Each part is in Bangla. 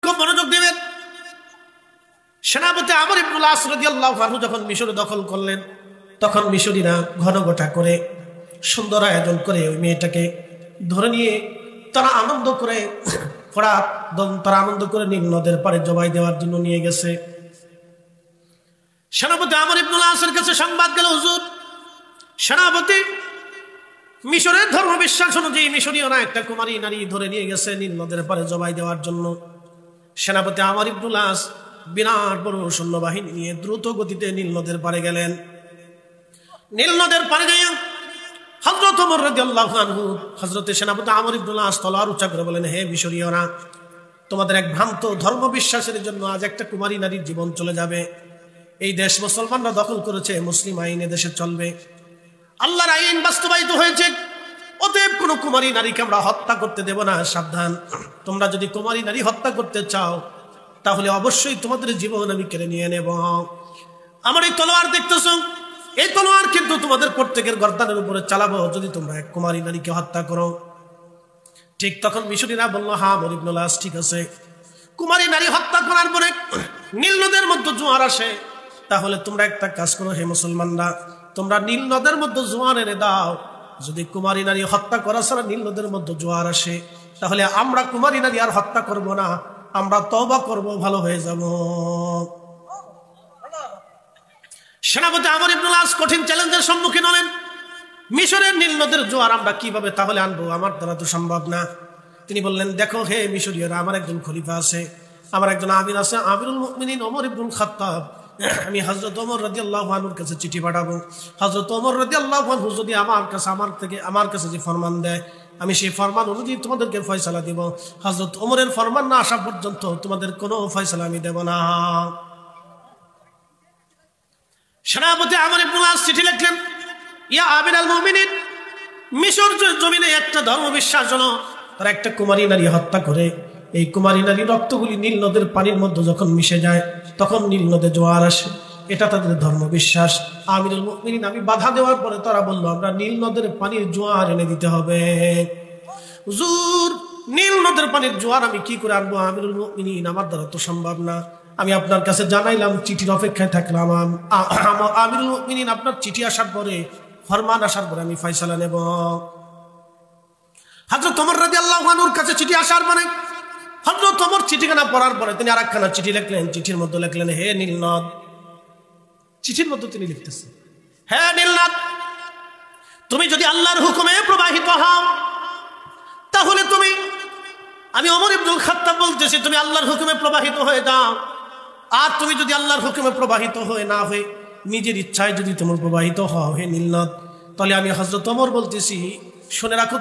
খুব মনোযোগ দিবেন। সেনাপতি আমর ইবনুল আস রাদিয়াল্লাহু আনহু যখন মিশর দখল করলেন, তখন মিশরীরা ঘনঘটা করে সুন্দর আয়োজন করে ওই মেয়েটাকে ধরে নিয়ে তারা আনন্দ করে তারা আনন্দ করে নীল নদের পাড়ে জবাই দেওয়ার জন্য নিয়ে গেছে। সেনাপতি আমর ইবনুল আসের কাছে সংবাদ গেল, হুজুর, সেনাপতি মিশরের ধর্ম বিশ্বাস অনুযায়ী মিশরীয়রা একটা কুমারী নারী ধরে নিয়ে গেছে নীল নদের পাড়ে জবাই দেওয়ার জন্য। সেনাপতি আমর ইবনুল আস বিরাট বড় সৈন্যবাহিনী নিয়ে দ্রুত গতিতে নীল নদের পাড়ে গেলেন। নীল নদের পাড়ে গিয়ে হযরত ওমর রাদিয়াল্লাহু আনহু হযরত সেনাপতি আমর ইবনুল আস তলোয়ার উঁচা করে বলেন, হে মিশরীয়রা, তোমাদের এক ভ্রান্ত ধর্ম বিশ্বাসের জন্য আজ একটা কুমারী নারীর জীবন চলে যাবে। এই দেশ মুসলমানরা দখল করেছে, মুসলিম আইনে দেশে চলবে, আল্লাহর আইন বাস্তবায়িত হয়েছে, অতএব কোন কুমারী নারীকে আমরা হত্যা করতে দেব না। সাবধান, তোমরা যদি কুমারী নারী হত্যা করতে চাও তাহলে অবশ্যই তোমাদের জীবন আমি কেড়ে নিয়ে নেব। আমার এই তলোয়ার দেখতেছ, এই তলোয়ার কিন্তু তোমাদের প্রত্যেকের গর্দানের উপরে চালাবো যদি তোমরা এক কুমারী নারীকে হত্যা করো। ঠিক তখন মিশরীরা বলল, হ্যাঁ আমর ইবনুল আস, ঠিক আছে। কুমারী নারী হত্যা করার পরে নীল নদের মধ্যে জোয়ার আসে, তাহলে তোমরা একটা কাজ করো, হে মুসলমানরা, তোমরা নীল নদের মধ্যে জোয়ার এনে দাও। যদি কুমারী নারী হত্যা করা ছাড়া নীল নদের মধ্যে জোয়ার আসে, তাহলে আমরা কুমারী নারী আর হত্যা করব না, আমরা তওবা করব, ভালো হয়ে যাব। সেনাপতি আমর ইবনুল আস কঠিন চ্যালেঞ্জের সম্মুখীন হলেন। মিশরের নীল নদের জোয়ার আমরা কিভাবে তাহলে আনবো? আমার দ্বারা তো সম্ভব না। তিনি বললেন, দেখো হে মিশরীয়রা, আমার একজন খলিফা আছে, আমার একজন আমির আছে, আমিরুল মুমিনিন ওমর ইবনুল খাত্তাব। আমি হযরত ওমর রাদিয়াল্লাহু আনহুর কাছে চিঠি পাঠাবো। হযরত ওমর রাদিয়াল্লাহু আনহু যদি আমার কাছে যে ফরমান দেয়, আমি সেই ফরমান অনুযায়ী তোমাদেরকে ফয়সালা দিব। হযরত ওমরের ফরমান না আসা পর্যন্ত তোমাদের কোনো ফয়সালা আমি দেব না। সেনাপতি আমর ইবনুল আস চিঠি লিখলেন, ইয়া আমিরুল মুমিনিন, মিশর জমিনে একটা ধর্ম বিশ্বাস হলো, তারা একটা কুমারী নারী হত্যা করে এই কুমারী নারীর রক্তগুলি নীল নদের পানির মধ্যে যখন মিশে যায় তখন নীল নদে জোয়ার আসে, এটা তাদের ধর্ম বিশ্বাস। আমিরুল মুমিনিন আমি বাধা দেওয়ার পরে তারা বলল, আমরা নীল নদের পানির জোয়ার এনে দিতে হবে। হুজুর, নীল নদের পানির জোয়ার আমি কি করে আনবো? আমিরুল মুমিনিন, আমার দ্বারা তো সম্ভব না। আমি আপনার কাছে জানাইলাম, চিঠির অপেক্ষায় থাকলাম। আমিরুল মুমিনিন, আপনার চিঠি আসার পরে, ফরমান আসার পরে আমি ফয়সালা নেব। হযরত ওমর রাদিয়াল্লাহু আনহুর কাছে চিঠি আসার পরে হযরত ওমর চিঠিখানা পড়ার পরে তিনি আরেকখানা চিঠি লিখলেন। চিঠির মধ্যে লিখলেন, হে নীলনদ। চিঠির মধ্যে তিনি লিখতেছেন, হে নীলনদ, তুমি যদি আল্লাহর হুকুমে প্রবাহিত হও তাহলে আমি ওমর ইবনুল খাত্তাব বলতেছি, তুমি আল্লাহর হুকুমে প্রবাহিত হয়ে যাও। আর তুমি যদি আল্লাহর হুকুমে প্রবাহিত হয়ে না হয়ে নিজের ইচ্ছায় যদি তোমার প্রবাহিত হও, হে নীলনদ, তাহলে আমি হযরত ওমর বলতেছি, শুনে রাখো,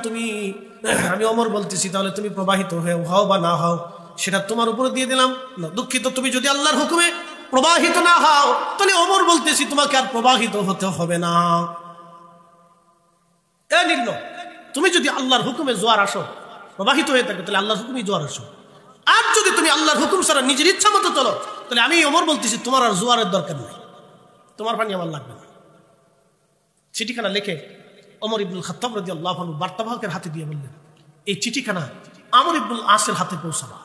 আমি ওমর বলতেছি, তাহলে তুমি প্রবাহিত হও বা না হও সেটা তোমার উপরে দিয়ে দিলাম। না দুঃখিত, তুমি যদি আল্লাহর হুকুমে প্রবাহিত না হও তাহলে ওমর বলতেছি তোমাকে আর প্রবাহিত হতে হবে না। এ নীল, তুমি যদি আল্লাহর হুকুমে জোয়ার আসো, প্রবাহিত হয়ে থাকে, তাহলে আল্লাহর হুকুমে জোয়ার আসো। আর যদি তুমি আল্লাহর হুকুম ছাড়া নিজের ইচ্ছা মতো চলো, তাহলে আমি ওমর বলতেছি তোমার আর জোয়ারের দরকার নেই, তোমার পানি আমার লাগবে না। চিঠিখানা লিখে ওমর ইবনুল খাত্তাব রাদিয়াল্লাহু আনহু বার্তাবাহকের হাতে দিয়ে বললেন, এই চিঠিখানা আমর ইবনুল আসের হাতে পৌঁছাবা,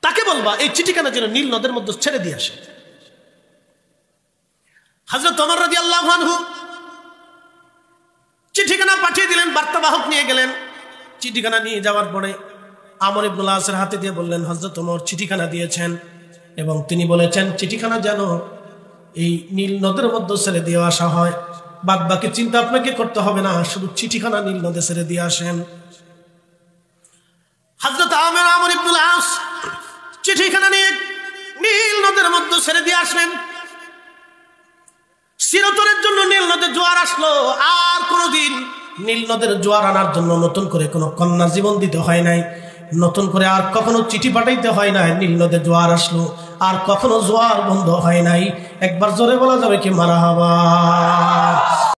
তাকে বলবা এই চিঠিখানা যেন নীল নদের মধ্যে ছেড়ে দিয়ে আসে। হযরত ওমর রাদিয়াল্লাহু আনহু চিঠিখানা পাঠিয়ে দিলেন, বার্তাবাহক নিয়ে গেলেন। চিঠিখানা নিয়ে যাওয়ার পরে আমর ইবনুল আসের হাতে দিয়ে বললেন, হযরত ওমর চিঠিখানা দিয়েছেন এবং তিনি বলেছেন চিঠিখানা যেন এই নীল নদের মধ্যে ছেড়ে দিয়ে আসা হয়, বাদ বাকি চিন্তা আপনাকে করতে হবে না, শুধু চিঠিখানা নীল নদে ছেড়ে দিয়ে আসেন। হযরত আমর ইবনুল আস চিঠিখানা নিয়ে নীল নদের মধ্যে ছেড়ে দিয়ে আসলেন। চিরতরের জন্য নীল নদে জোয়ার আসলো। আর কোনোদিন নীল নদের জোয়ার আনার জন্য নতুন করে কোনো কন্যা জীবন দিতে হয় নাই, নতুন করে আর কখনো চিঠি পাঠাইতে হয় নাই। নীল নদে জোয়ার আসলো, আর কখনো জোয়ার বন্ধ হয় নাই। একবার জোরে বলা যাবে কি মারহাবা।